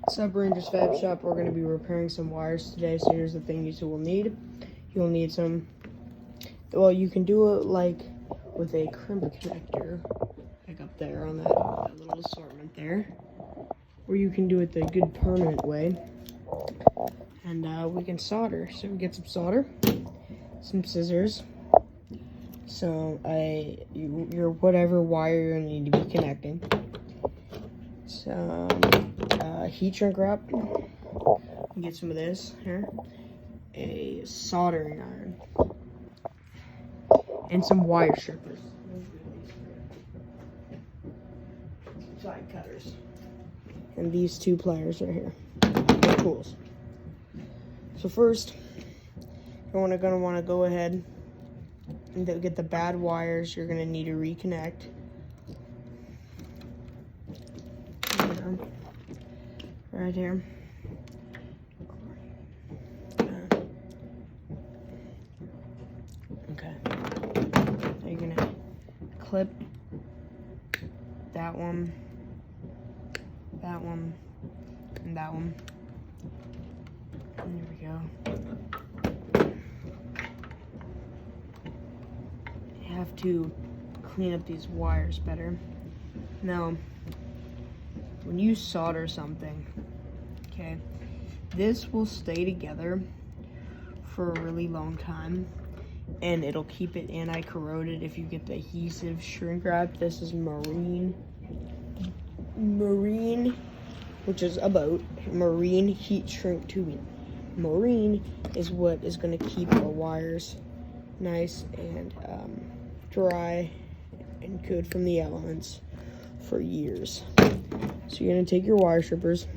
Sub Rangers Fab Shop. We're going to be repairing some wires today. So here's the things you will need. You'll need some, well, you can do it like with a crimp connector, like up there on that little assortment there. Or you can do it the good permanent way. And we can solder. So we get some solder, some scissors, your whatever wire you're going to need to be connecting, some heat shrink wrap. Get some of this here, a soldering iron, and some wire strippers, side cutters, and these two pliers right here. They're tools. So first, you're gonna want to go ahead and get the bad wires. You're gonna need to reconnect. Right here. Okay. Now you're gonna clip that one, and that one. And there we go. You have to clean up these wires better. Now, when you solder something, okay, this will stay together for a really long time, and it'll keep it anti-corroded if you get the adhesive shrink wrap. This is marine, which is a boat, marine heat shrink tubing. Marine is what is going to keep the wires nice and dry and good from the elements for years. So you're going to take your wire strippers,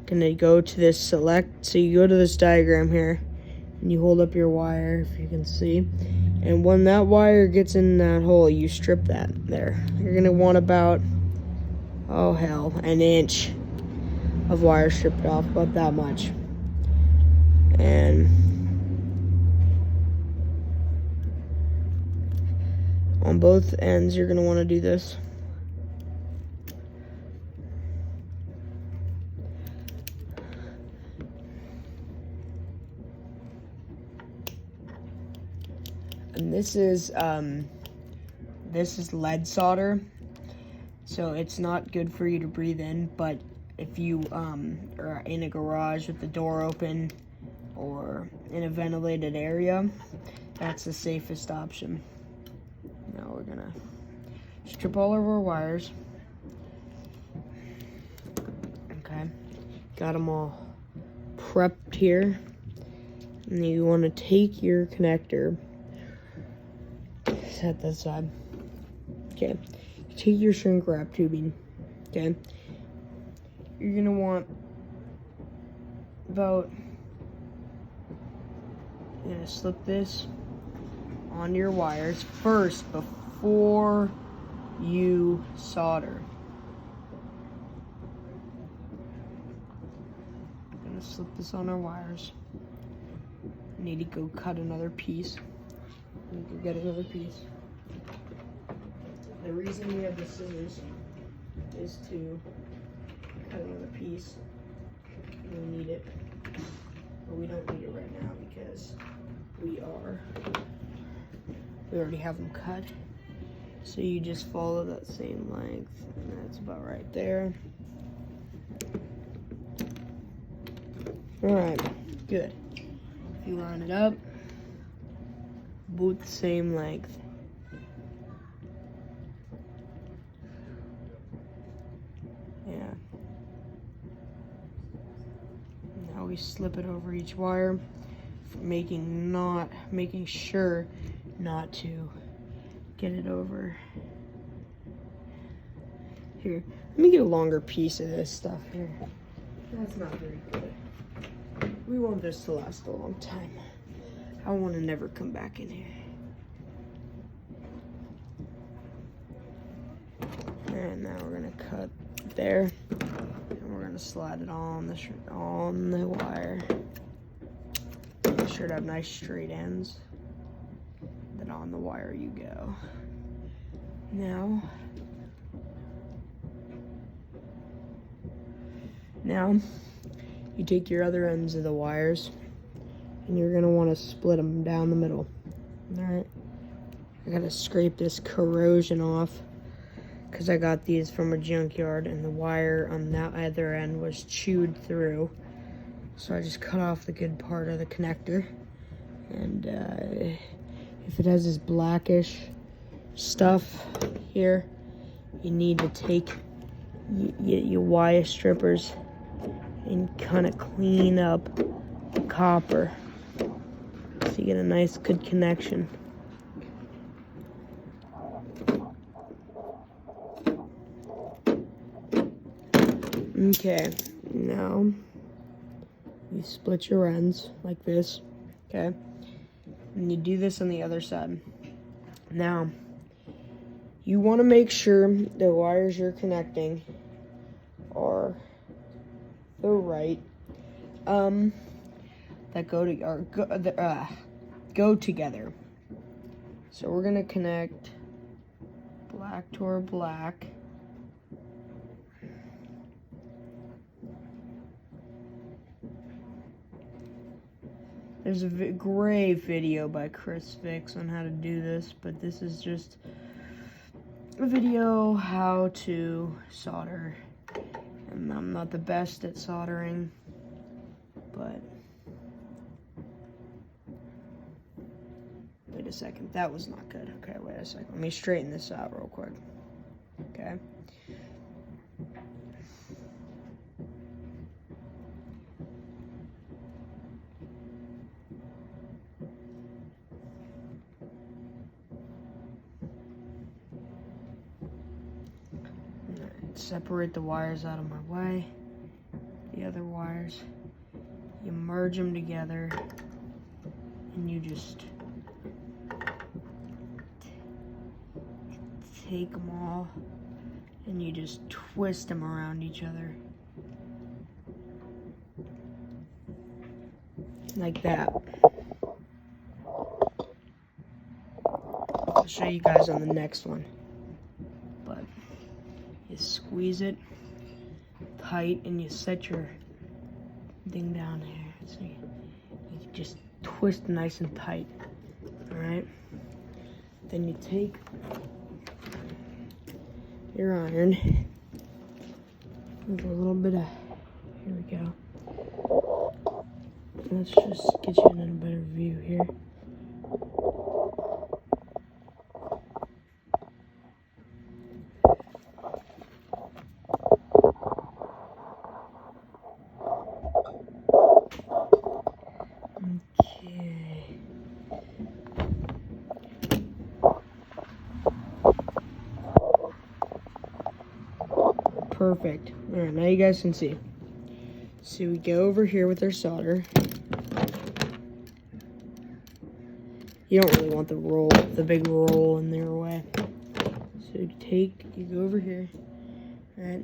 gonna go to this select, so you go to this diagram here and you hold up your wire, if you can see, and when that wire gets in that hole, you strip that there. You're gonna want about, oh hell, an inch of wire stripped off, about that much. And on both ends you're gonna want to do this. And this is lead solder, so it's not good for you to breathe in, but if you are in a garage with the door open or in a ventilated area, that's the safest option. Now we're gonna strip all of our wires. Okay, got them all prepped here. And you want to take your connector, set that side. Okay, take your shrink wrap tubing. Okay, you're gonna want about, you're gonna slip this on your wires first before you solder. I'm gonna slip this on our wires. Need to go cut another piece. Need to get another piece. The reason we have the scissors is to cut another piece. We need it, but we don't need it right now because we already have them cut. So you just follow that same length, and that's about right there. All right, good. You line it up, both the same length. Yeah. Now we slip it over each wire, making sure not to get it over. Here, let me get a longer piece of this stuff here. That's not very good. We want this to last a long time. I want to never come back in here. And now we're gonna cut there, and we're gonna slide it on the wire. Make sure to have nice straight ends. Then on the wire you go. Now Now, you take your other ends of the wires, and you're gonna wanna split them down the middle. All right, I gotta scrape this corrosion off because I got these from a junkyard and the wire on that other end was chewed through. So I just cut off the good part of the connector. And if it has this blackish stuff here, you need to take your wire strippers and kind of clean up the copper so you get a nice good connection. Okay, now you split your ends like this, okay? And you do this on the other side. Now, you want to make sure the wires you're connecting are the right, that go together. So we're gonna connect black to black. There's a great video by Chris Fix on how to do this, but this is just a video how to solder. And I'm not the best at soldering, but wait a second, that was not good. Okay, wait a second. Let me straighten this out real quick. Okay. Separate the wires out of my way. The other wires, you merge them together, and you just take them all, and you just twist them around each other. Like that. I'll show you guys on the next one. But you squeeze it tight and you set your thing down here. So you just twist nice and tight. Alright? Then you take your iron with a little bit of, here we go. Let's just get you in a better view here. Perfect. Alright, now you guys can see. So we go over here with our solder. You don't really want the big roll in their way. So you go over here, right?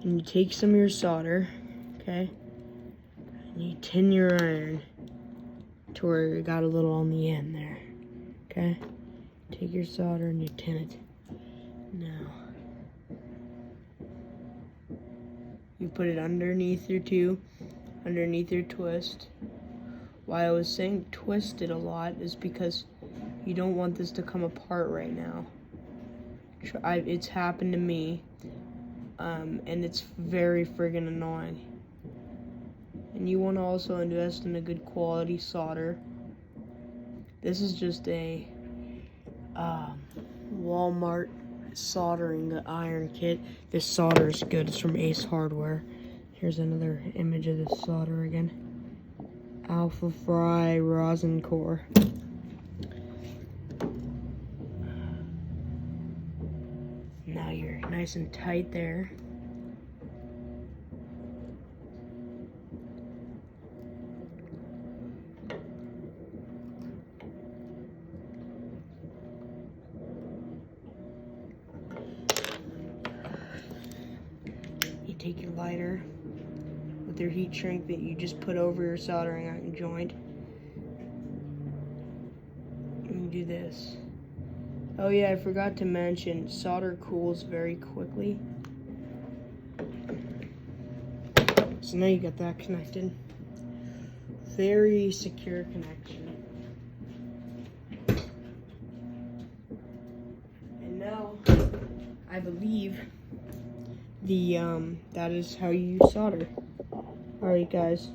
And you take some of your solder, okay? And you tin your iron to where you got a little on the end there, okay? Take your solder and you tin it. Now, you put it underneath your tube, underneath your twist. Why I was saying twist it a lot is because you don't want this to come apart right now. It's happened to me, and it's very friggin' annoying. And you want to also invest in a good quality solder. This is just a Walmart soldering iron kit. This solder is good. It's from Ace Hardware. Here's another image of this solder again. Alpha Fry Rosin Core. Now you're nice and tight there. You take your lighter with your heat shrink that you just put over your soldering iron joint. And do this. Oh yeah, I forgot to mention, solder cools very quickly. so now you got that connected. Very secure connection. And now, I believe that is how you solder. Alright guys.